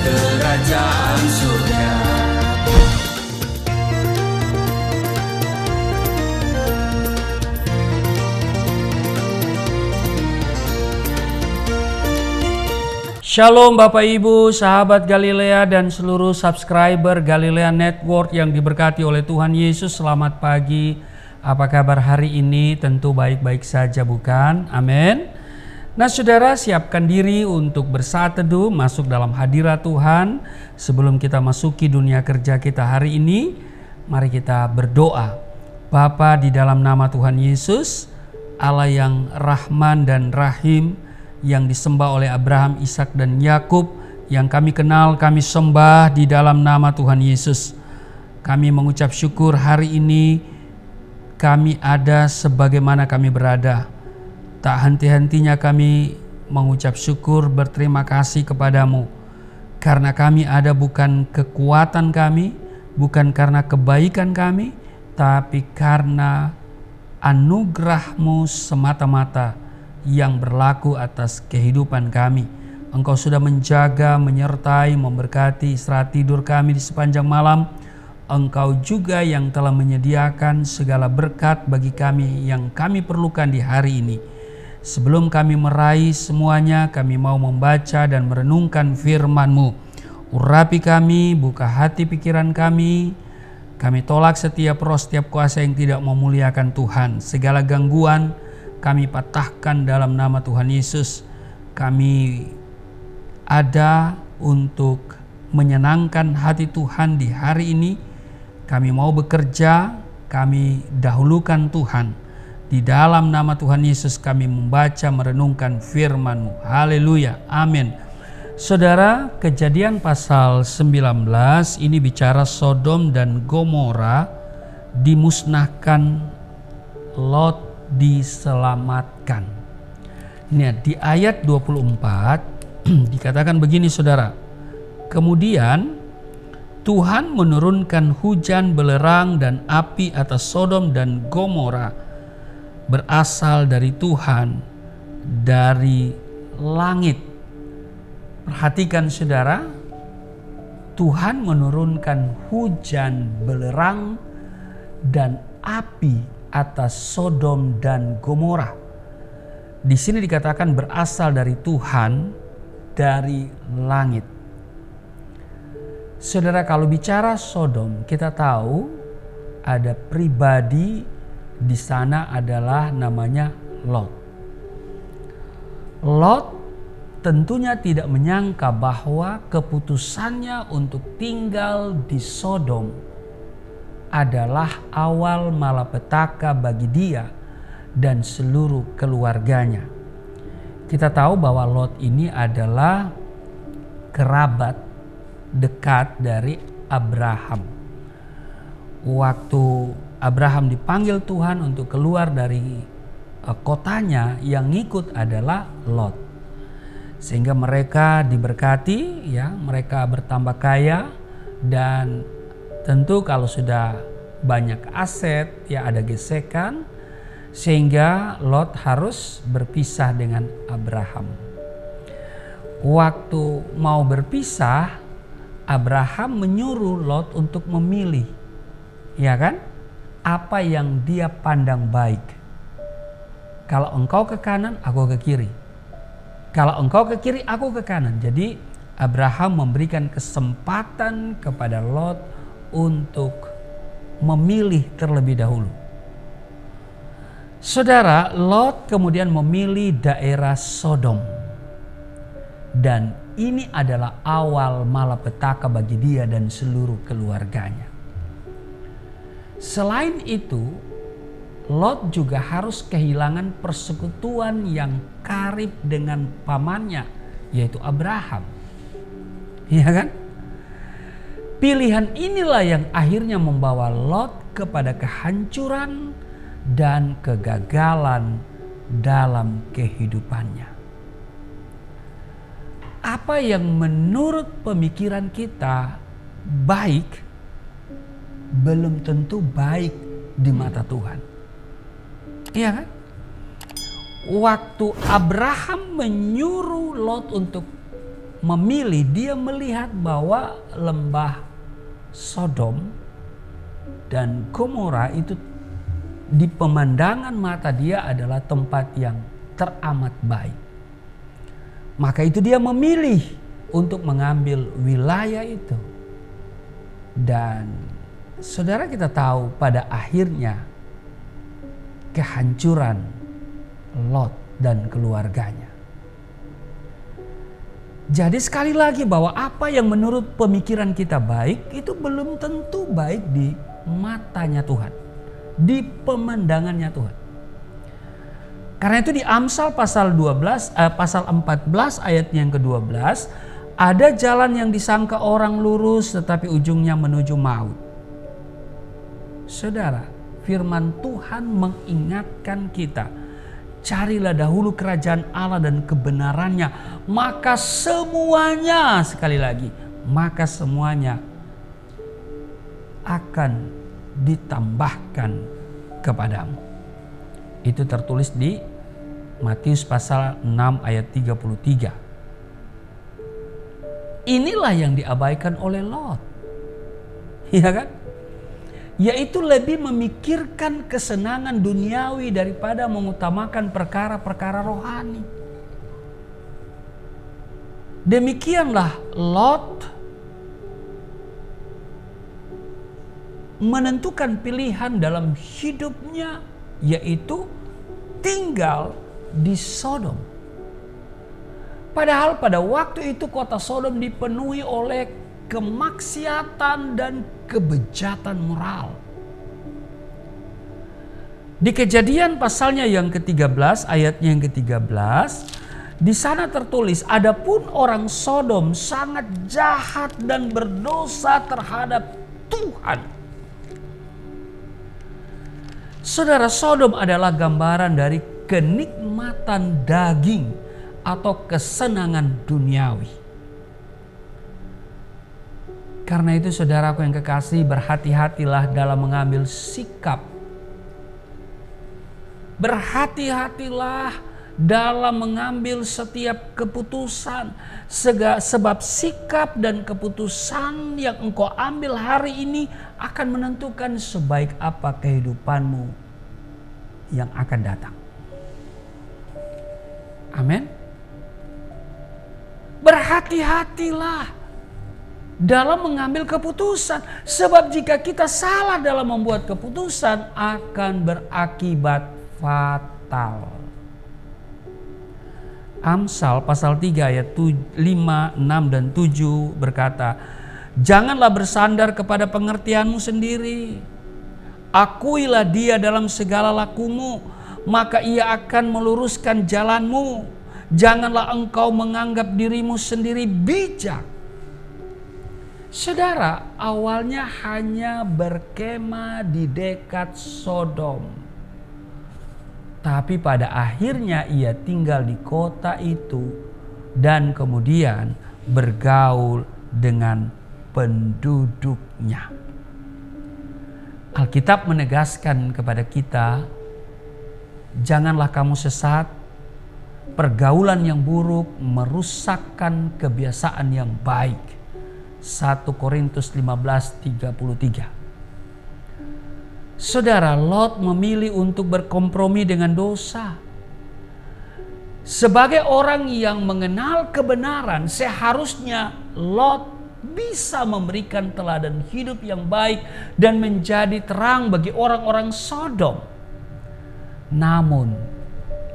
kerajaan surga. Shalom Bapak Ibu, sahabat Galilea dan seluruh subscriber Galilea Network yang diberkati oleh Tuhan Yesus. Selamat pagi. Apa kabar hari ini? Tentu baik-baik saja, bukan? Amin. Nah saudara, siapkan diri untuk bersaat teduh masuk dalam hadirat Tuhan. Sebelum kita masuki dunia kerja kita hari ini, mari kita berdoa. Bapa, di dalam nama Tuhan Yesus, Allah yang Rahman dan Rahim, yang disembah oleh Abraham, Ishak dan Yakub, yang kami kenal, kami sembah di dalam nama Tuhan Yesus. Kami mengucap syukur hari ini kami ada sebagaimana kami berada. Tak henti-hentinya kami mengucap syukur, berterima kasih kepadamu. Karena kami ada bukan kekuatan kami, bukan karena kebaikan kami, tapi karena anugerah-Mu semata-mata yang berlaku atas kehidupan kami. Engkau sudah menjaga, menyertai, memberkati istirahat tidur kami di sepanjang malam. Engkau juga yang telah menyediakan segala berkat bagi kami yang kami perlukan di hari ini. Sebelum kami meraih semuanya, kami mau membaca dan merenungkan firman-Mu. Urapi kami, buka hati pikiran kami. Kami tolak setiap roh, setiap kuasa yang tidak memuliakan Tuhan. Segala gangguan kami patahkan dalam nama Tuhan Yesus. Kami ada untuk menyenangkan hati Tuhan di hari ini. Kami mau bekerja, kami dahulukan Tuhan. Di dalam nama Tuhan Yesus kami membaca, merenungkan firman-Mu. Haleluya, amin. Saudara, Kejadian pasal 19 ini bicara Sodom dan Gomora dimusnahkan, Lot diselamatkan. Ini di ayat 24 dikatakan begini saudara. Kemudian Tuhan menurunkan hujan belerang dan api atas Sodom dan Gomora, berasal dari Tuhan, dari langit. Perhatikan saudara, Tuhan menurunkan hujan belerang dan api atas Sodom dan Gomora. Di sini dikatakan berasal dari Tuhan, dari langit. Saudara, kalau bicara Sodom, kita tahu ada pribadi di sana adalah namanya Lot. Lot tentunya tidak menyangka bahwa keputusannya untuk tinggal di Sodom adalah awal malapetaka bagi dia dan seluruh keluarganya. Kita tahu bahwa Lot ini adalah kerabat dekat dari Abraham. Waktu Abraham dipanggil Tuhan untuk keluar dari kotanya, yang ngikut adalah Lot. Sehingga mereka diberkati, ya, mereka bertambah kaya, dan tentu kalau sudah banyak aset, ya ada gesekan, sehingga Lot harus berpisah dengan Abraham. Waktu mau berpisah, Abraham menyuruh Lot untuk memilih, ya kan, apa yang dia pandang baik. Kalau engkau ke kanan, aku ke kiri. Kalau engkau ke kiri, aku ke kanan. Jadi Abraham memberikan kesempatan kepada Lot untuk memilih terlebih dahulu. Saudara, Lot kemudian memilih daerah Sodom. Dan ini adalah awal malapetaka bagi dia dan seluruh keluarganya. Selain itu, Lot juga harus kehilangan persekutuan yang karib dengan pamannya, yaitu Abraham. Iya kan? Pilihan inilah yang akhirnya membawa Lot kepada kehancuran dan kegagalan dalam kehidupannya. Apa yang menurut pemikiran kita baik, belum tentu baik di mata Tuhan. Iya kan? Waktu Abraham menyuruh Lot untuk memilih, dia melihat bahwa lembah Sodom dan Gomora itu di pemandangan mata dia adalah tempat yang teramat baik. Maka itu dia memilih untuk mengambil wilayah itu. Dan saudara, kita tahu pada akhirnya kehancuran Lot dan keluarganya. Jadi sekali lagi bahwa apa yang menurut pemikiran kita baik itu belum tentu baik di matanya Tuhan, di pemandangannya Tuhan. Karena itu di Amsal pasal 14 ayat yang ke-12, ada jalan yang disangka orang lurus tetapi ujungnya menuju maut. Saudara, firman Tuhan mengingatkan kita, carilah dahulu kerajaan Allah dan kebenarannya, maka semuanya, sekali lagi, maka semuanya akan ditambahkan kepadamu. Itu tertulis di Matius pasal 6 ayat 33. Inilah yang diabaikan oleh Lot. Ya kan? Yaitu lebih memikirkan kesenangan duniawi daripada mengutamakan perkara-perkara rohani. Demikianlah Lot menentukan pilihan dalam hidupnya, yaitu tinggal di Sodom. Padahal pada waktu itu kota Sodom dipenuhi oleh kemaksiatan dan kebejatan moral. Di Kejadian pasalnya yang ke-13 ayatnya yang ke-13, di sana tertulis, adapun orang Sodom sangat jahat dan berdosa terhadap Tuhan. Saudara, Sodom adalah gambaran dari kenikmatan daging atau kesenangan duniawi. Karena itu saudaraku yang kekasih, berhati-hatilah dalam mengambil sikap. Berhati-hatilah dalam mengambil setiap keputusan. Sebab sikap dan keputusan yang engkau ambil hari ini akan menentukan sebaik apa kehidupanmu yang akan datang. Amin. Berhati-hatilah dalam mengambil keputusan. Sebab jika kita salah dalam membuat keputusan akan berakibat fatal. Amsal pasal 3 ayat 5, 6 dan 7 berkata, janganlah bersandar kepada pengertianmu sendiri. Akuilah dia dalam segala lakumu, maka ia akan meluruskan jalanmu. Janganlah engkau menganggap dirimu sendiri bijak. Saudara, awalnya hanya berkemah di dekat Sodom. Tapi pada akhirnya ia tinggal di kota itu dan kemudian bergaul dengan penduduknya. Alkitab menegaskan kepada kita, janganlah kamu sesat. Pergaulan yang buruk merusakkan kebiasaan yang baik. 1 Korintus 15:33. Saudara, Lot memilih untuk berkompromi dengan dosa. Sebagai orang yang mengenal kebenaran, seharusnya Lot bisa memberikan teladan hidup yang baik dan menjadi terang bagi orang-orang Sodom. Namun,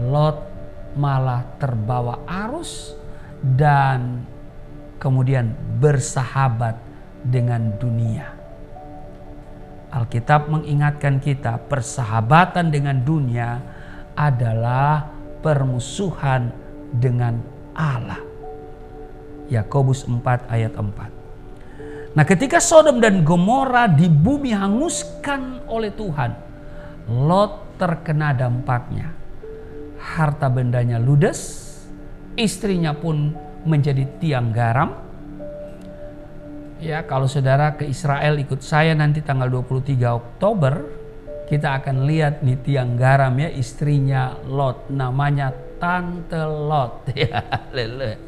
Lot malah terbawa arus dan kemudian bersahabat dengan dunia. Alkitab mengingatkan kita, persahabatan dengan dunia adalah permusuhan dengan Allah. Yakobus 4 ayat 4. Nah, ketika Sodom dan Gomora di bumi hanguskan oleh Tuhan, Lot terkena dampaknya. Harta bendanya ludes, istrinya pun menjadi tiang garam. Ya, kalau saudara ke Israel ikut saya nanti tanggal 23 Oktober, kita akan lihat nih tiang garam ya, istrinya Lot, namanya Tante Lot. Ya, haleluya.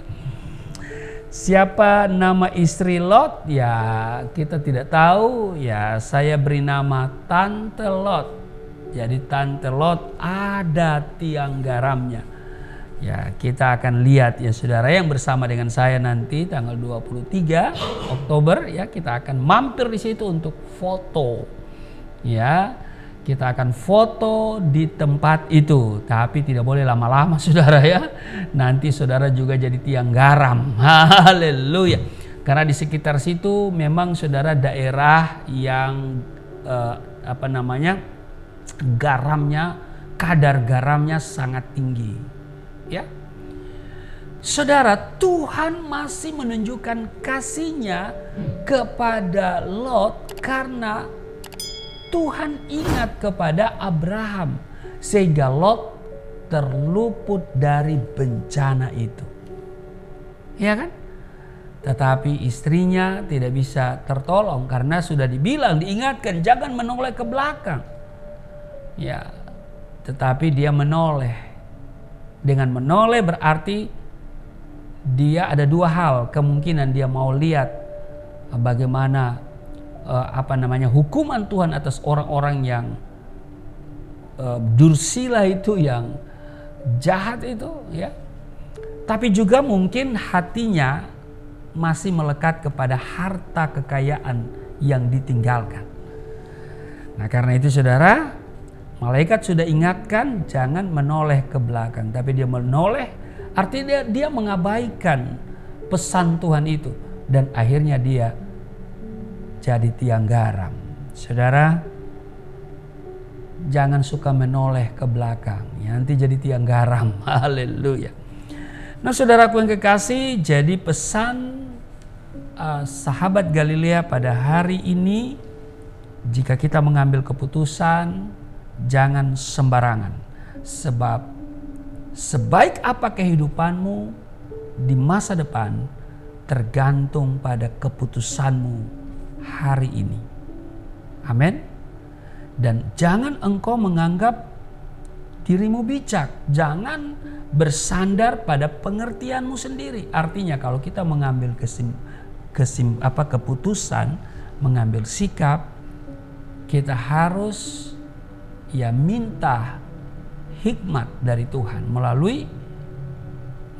Siapa nama istri Lot? Ya kita tidak tahu. Ya saya beri nama Tante Lot. Jadi Tante Lot ada tiang garamnya. Ya kita akan lihat ya saudara yang bersama dengan saya nanti tanggal 23 Oktober ya kita akan mampir di situ untuk foto. Ya kita akan foto di tempat itu, tapi tidak boleh lama-lama saudara ya. Nanti saudara juga jadi tiang garam. Haleluya. Karena di sekitar situ memang saudara daerah yang garamnya, kadar garamnya sangat tinggi. Ya, saudara, Tuhan masih menunjukkan kasih-Nya kepada Lot karena Tuhan ingat kepada Abraham sehingga Lot terluput dari bencana itu. Ya kan? Tetapi istrinya tidak bisa tertolong karena sudah diingatkan jangan menoleh ke belakang. Ya, tetapi dia menoleh. Dengan menoleh berarti dia ada dua hal, kemungkinan dia mau lihat bagaimana hukuman Tuhan atas orang-orang yang dursila itu, yang jahat itu ya. Tapi juga mungkin hatinya masih melekat kepada harta kekayaan yang ditinggalkan. Nah karena itu saudara, malaikat sudah ingatkan jangan menoleh ke belakang, tapi dia menoleh, artinya dia mengabaikan pesan Tuhan itu dan akhirnya dia jadi tiang garam. Saudara, jangan suka menoleh ke belakang, ya, nanti jadi tiang garam. Haleluya. Nah, saudaraku yang kekasih, jadi pesan sahabat Galilea pada hari ini, jika kita mengambil keputusan jangan sembarangan, sebab sebaik apa kehidupanmu di masa depan tergantung pada keputusanmu hari ini. Amin. Dan jangan engkau menganggap dirimu bijak, jangan bersandar pada pengertianmu sendiri. Artinya kalau kita mengambil keputusan, mengambil sikap, kita harus minta hikmat dari Tuhan melalui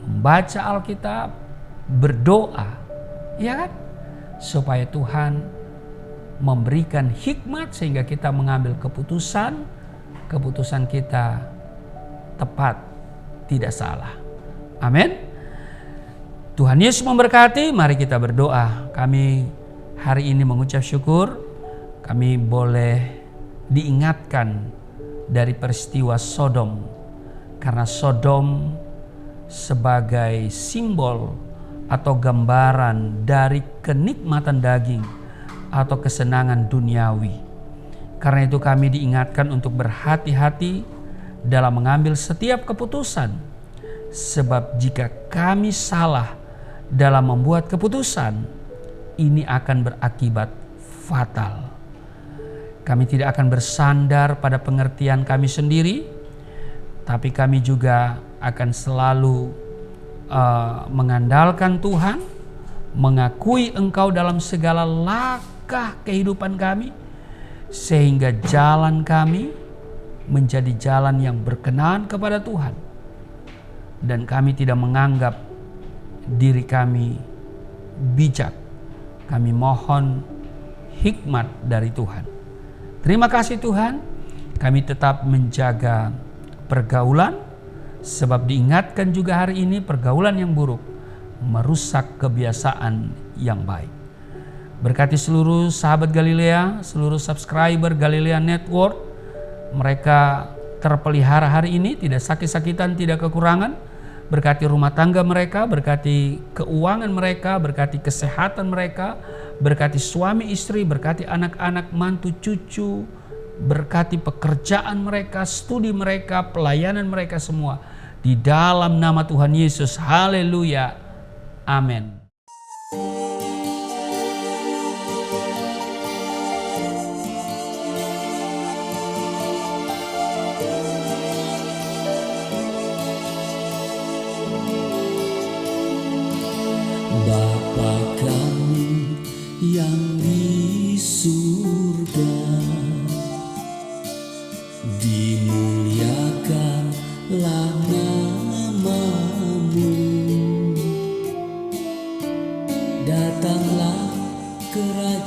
membaca Alkitab, berdoa, ya kan? Supaya Tuhan memberikan hikmat sehingga kita mengambil keputusan kita tepat, tidak salah. Amin. Tuhan Yesus memberkati. Mari kita berdoa. Kami hari ini mengucap syukur kami boleh diingatkan dari peristiwa Sodom, karena Sodom sebagai simbol atau gambaran dari kenikmatan daging atau kesenangan duniawi. Karena itu kami diingatkan untuk berhati-hati dalam mengambil setiap keputusan, sebab jika kami salah dalam membuat keputusan, ini akan berakibat fatal. Kami tidak akan bersandar pada pengertian kami sendiri, tapi kami juga akan selalu mengandalkan Tuhan, mengakui Engkau dalam segala langkah kehidupan kami, sehingga jalan kami menjadi jalan yang berkenan kepada Tuhan. Dan kami tidak menganggap diri kami bijak. Kami mohon hikmat dari Tuhan. Terima kasih Tuhan, kami tetap menjaga pergaulan, sebab diingatkan juga hari ini pergaulan yang buruk merusak kebiasaan yang baik. Berkati seluruh sahabat Galilea, seluruh subscriber Galilea Network, mereka terpelihara hari ini, tidak sakit-sakitan, tidak kekurangan. Berkati rumah tangga mereka, berkati keuangan mereka, berkati kesehatan mereka, berkati suami istri, berkati anak-anak, mantu, cucu, berkati pekerjaan mereka, studi mereka, pelayanan mereka semua. Di dalam nama Tuhan Yesus, haleluya, amin.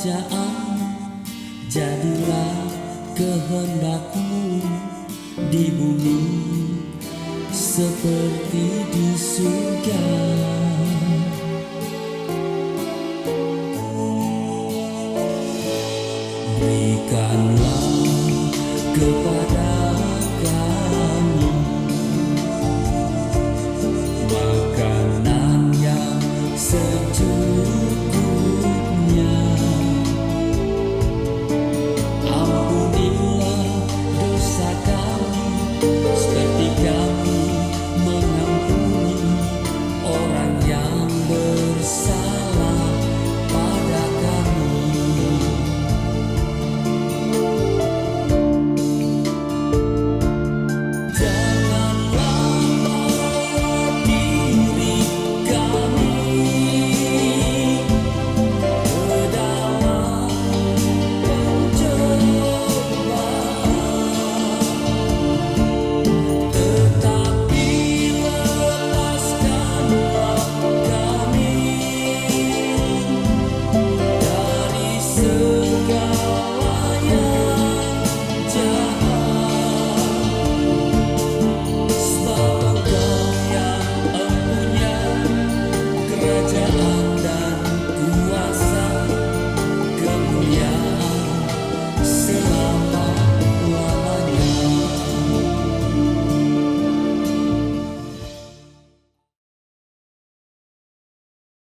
kerajaan, jadilah kehendak-Mu di bumi seperti di surga. Berikanlah kepada